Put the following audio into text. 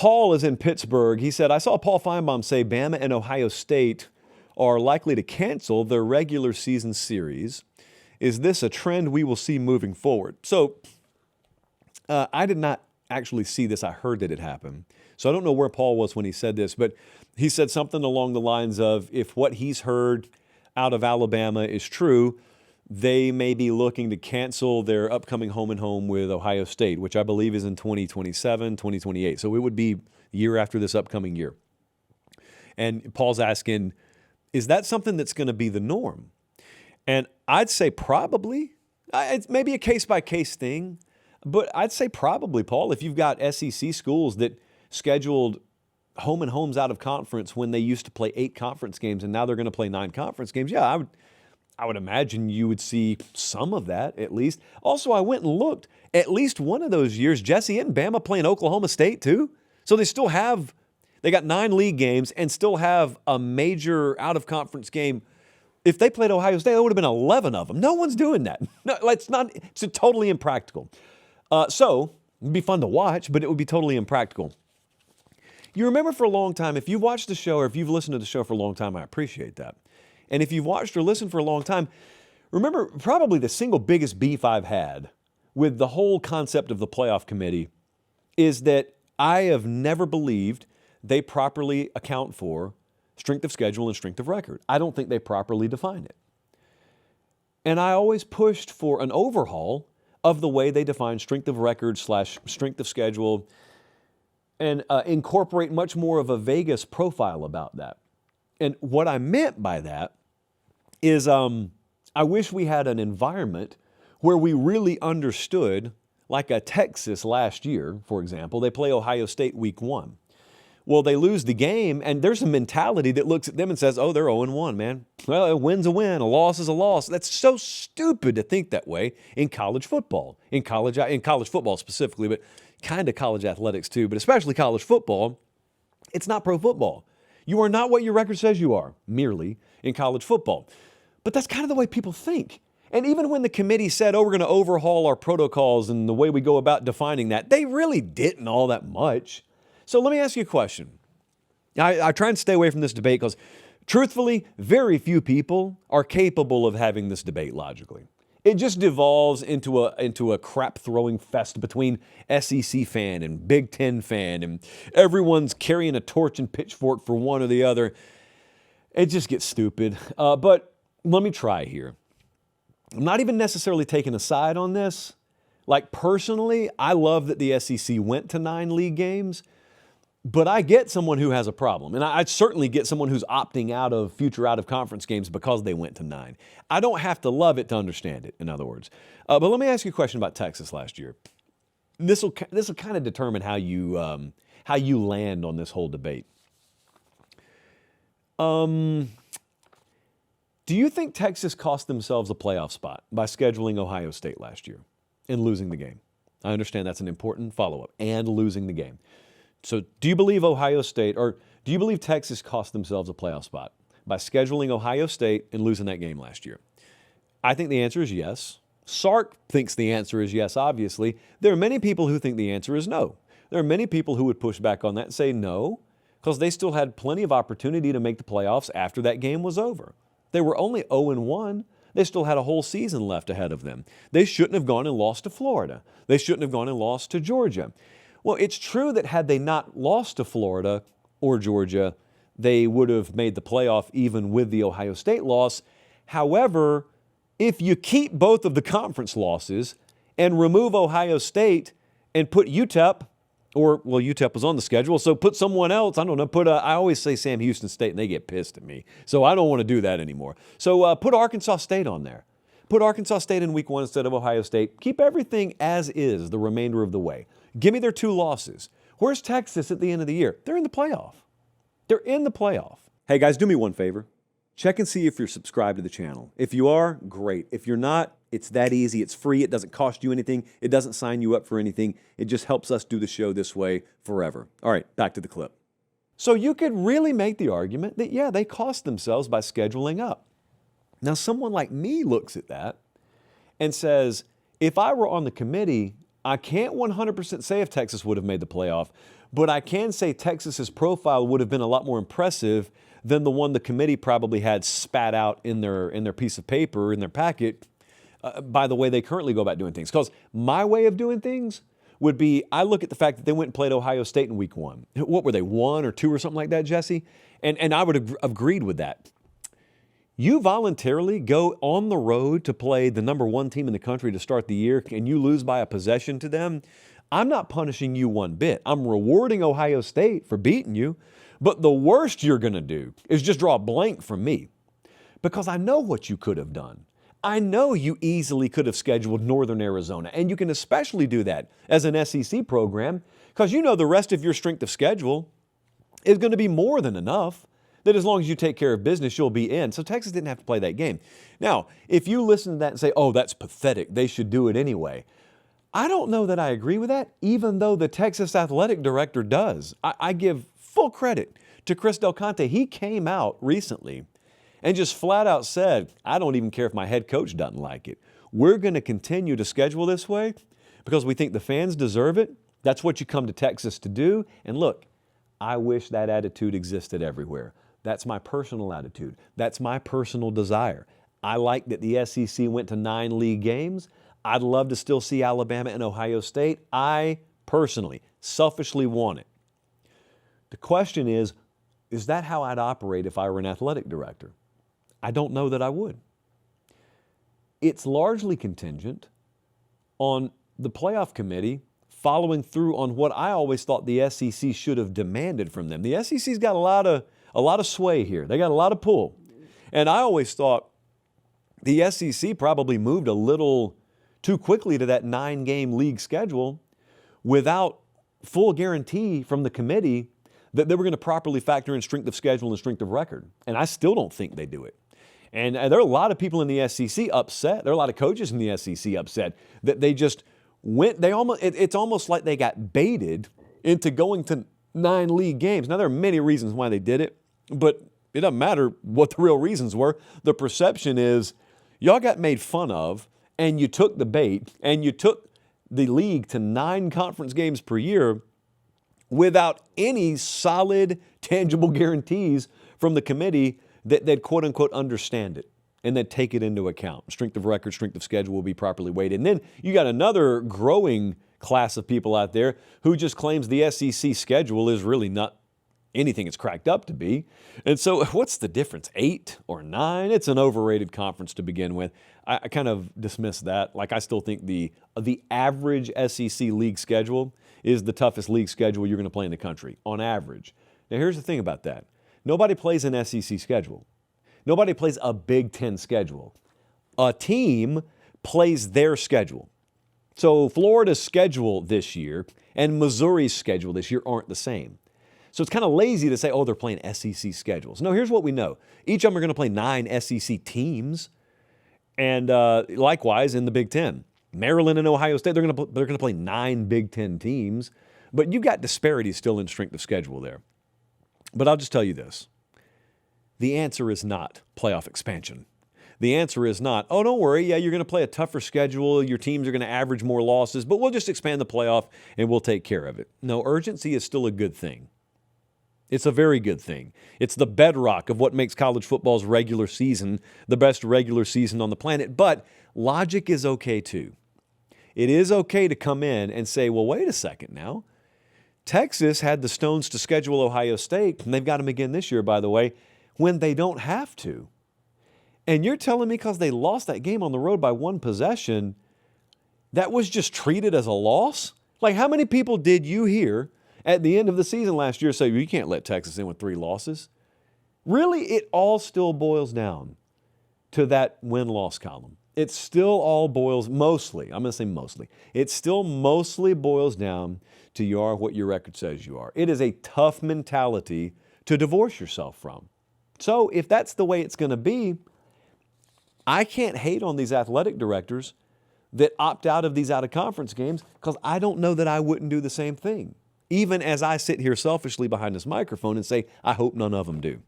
Paul is in Pittsburgh. He said, I saw Paul Feinbaum say Bama and Ohio State are likely to cancel their regular season series. Is this a trend we will see moving forward? So I did not actually see this. I heard that it happened. So I don't know where Paul was when he said this, but he said something along the lines of, if what he's heard out of Alabama is true, they may be looking to cancel their upcoming home and home with Ohio State, which I believe is in 2027, 2028. So it would be the year after this upcoming year. And Paul's asking, is that something that's going to be the norm? And I'd say probably. It's maybe a case-by-case thing, but I'd say probably, Paul, if you've got SEC schools that scheduled home and homes out of conference when they used to play 8 conference games and now they're going to play 9 conference games, yeah, I would imagine you would see some of that at least. Also, I went and looked. At least one of those years, Jesse, isn't Bama playing Oklahoma State too? So they got 9 league games and still have a major out-of-conference game. If they played Ohio State, there would have been 11 of them. No one's doing that. No, it's totally impractical. So it'd be fun to watch, but it would be totally impractical. You remember for a long time, if you've watched the show or if you've listened to the show for a long time, I appreciate that. And if you've watched or listened for a long time, remember probably the single biggest beef I've had with the whole concept of the playoff committee is that I have never believed they properly account for strength of schedule and strength of record. I don't think they properly define it. And I always pushed for an overhaul of the way they define strength of record / strength of schedule and incorporate much more of a Vegas profile about that. And what I meant by that is I wish we had an environment where we really understood, like a Texas last year, for example. They play Ohio State week 1. Well, they lose the game, and there's a mentality that looks at them and says, oh, they're 0-1, man. Well, a win's a win, a loss is a loss. That's so stupid to think that way in college football, in college football specifically, but kind of college athletics too, but especially college football. It's not pro football. You are not what your record says you are, merely, in college football. But that's kind of the way people think. And even when the committee said, oh, we're going to overhaul our protocols and the way we go about defining that, they really didn't all that much. So let me ask you a question. I try and stay away from this debate because, truthfully, very few people are capable of having this debate logically. It just devolves into a crap-throwing fest between SEC fan and Big Ten fan, and everyone's carrying a torch and pitchfork for one or the other. It just gets stupid. But let me try here. I'm not even necessarily taking a side on this. Like, personally, I love that the SEC went to 9 league games, but I get someone who has a problem. And I certainly get someone who's opting out of future out-of-conference games because they went to 9. I don't have to love it to understand it, in other words. But let me ask you a question about Texas last year. This will kind of determine how you land on this whole debate. Do you think Texas cost themselves a playoff spot by scheduling Ohio State last year and losing the game? I understand that's an important follow-up, and losing the game. So do you believe do you believe Texas cost themselves a playoff spot by scheduling Ohio State and losing that game last year? I think the answer is yes. Sark thinks the answer is yes, obviously. There are many people who think the answer is no. There are many people who would push back on that and say no, because they still had plenty of opportunity to make the playoffs after that game was over. They were only 0-1. They still had a whole season left ahead of them. They shouldn't have gone and lost to Florida. They shouldn't have gone and lost to Georgia. Well, it's true that had they not lost to Florida or Georgia, they would have made the playoff even with the Ohio State loss. However, if you keep both of the conference losses and remove Ohio State and put UTEP, UTEP was on the schedule, so put someone else, I always say Sam Houston State and they get pissed at me. So I don't want to do that anymore. So put Arkansas State on there. Put Arkansas State in week 1 instead of Ohio State. Keep everything as is the remainder of the way. Give me their 2 losses. Where's Texas at the end of the year? They're in the playoff. They're in the playoff. Hey guys, do me one favor. Check and see if you're subscribed to the channel. If you are, great. If you're not, it's that easy. It's free. It doesn't cost you anything. It doesn't sign you up for anything. It just helps us do the show this way forever. All right, back to the clip. So you could really make the argument that, yeah, they cost themselves by scheduling up. Now, someone like me looks at that and says, if I were on the committee, I can't 100% say if Texas would have made the playoff, but I can say Texas's profile would have been a lot more impressive than the one the committee probably had spat out in their piece of paper, in their packet, by the way they currently go about doing things. Because my way of doing things would be, I look at the fact that they went and played Ohio State in week 1. What were they, 1 or 2 or something like that, Jesse? And I would have agreed with that. You voluntarily go on the road to play the number 1 team in the country to start the year, and you lose by a possession to them. I'm not punishing you one bit. I'm rewarding Ohio State for beating you. But the worst you're going to do is just draw a blank from me, because I know what you could have done. I know you easily could have scheduled Northern Arizona, and you can especially do that as an SEC program, because you know the rest of your strength of schedule is going to be more than enough, that as long as you take care of business, you'll be in. So Texas didn't have to play that game. Now, if you listen to that and say, oh, that's pathetic, they should do it anyway, I don't know that I agree with that, even though the Texas athletic director does. I give full credit to Chris Del Conte. He came out recently and just flat out said, I don't even care if my head coach doesn't like it. We're going to continue to schedule this way because we think the fans deserve it. That's what you come to Texas to do. And look, I wish that attitude existed everywhere. That's my personal attitude. That's my personal desire. I like that the SEC went to 9 league games. I'd love to still see Alabama and Ohio State. I personally, selfishly want it. The question is that how I'd operate if I were an athletic director? I don't know that I would. It's largely contingent on the playoff committee following through on what I always thought the SEC should have demanded from them. The SEC's got a lot of sway here. They got a lot of pull. And I always thought the SEC probably moved a little too quickly to that 9-game league schedule without full guarantee from the committee that they were going to properly factor in strength of schedule and strength of record. And I still don't think they do it. And there are a lot of people in the SEC upset. There are a lot of coaches in the SEC upset that they just went, it's almost like they got baited into going to 9 league games. Now, there are many reasons why they did it, but it doesn't matter what the real reasons were. The perception is y'all got made fun of, and you took the bait, and you took the league to 9 conference games per year without any solid, tangible guarantees from the committee that they'd quote-unquote understand it and then take it into account. Strength of record, strength of schedule will be properly weighted. And then you got another growing class of people out there who just claims the SEC schedule is really not anything it's cracked up to be. And so what's the difference, 8 or 9? It's an overrated conference to begin with. I kind of dismiss that. Like, I still think the average SEC league schedule is the toughest league schedule you're going to play in the country, on average. Now, here's the thing about that. Nobody plays an SEC schedule. Nobody plays a Big Ten schedule. A team plays their schedule. So Florida's schedule this year and Missouri's schedule this year aren't the same. So it's kind of lazy to say, oh, they're playing SEC schedules. No, here's what we know. Each of them are going to play 9 SEC teams. And likewise in the Big Ten. Maryland and Ohio State, they're going to play 9 Big Ten teams. But you've got disparities still in strength of schedule there. But I'll just tell you this. The answer is not playoff expansion. The answer is not, oh, don't worry, yeah, you're going to play a tougher schedule, your teams are going to average more losses, but we'll just expand the playoff and we'll take care of it. No, urgency is still a good thing. It's a very good thing. It's the bedrock of what makes college football's regular season the best regular season on the planet. But logic is okay too. It is okay to come in and say, well, wait a second now. Texas had the stones to schedule Ohio State, and they've got them again this year, by the way, when they don't have to. And you're telling me because they lost that game on the road by 1 possession, that was just treated as a loss? Like, how many people did you hear at the end of the season last year say, you can't let Texas in with 3 losses? Really, it all still boils down to that win-loss column. It still all boils, mostly, I'm going to say mostly, it still mostly boils down to you are what your record says you are. It is a tough mentality to divorce yourself from. So if that's the way it's going to be, I can't hate on these athletic directors that opt out of these out-of-conference games because I don't know that I wouldn't do the same thing, even as I sit here selfishly behind this microphone and say, I hope none of them do.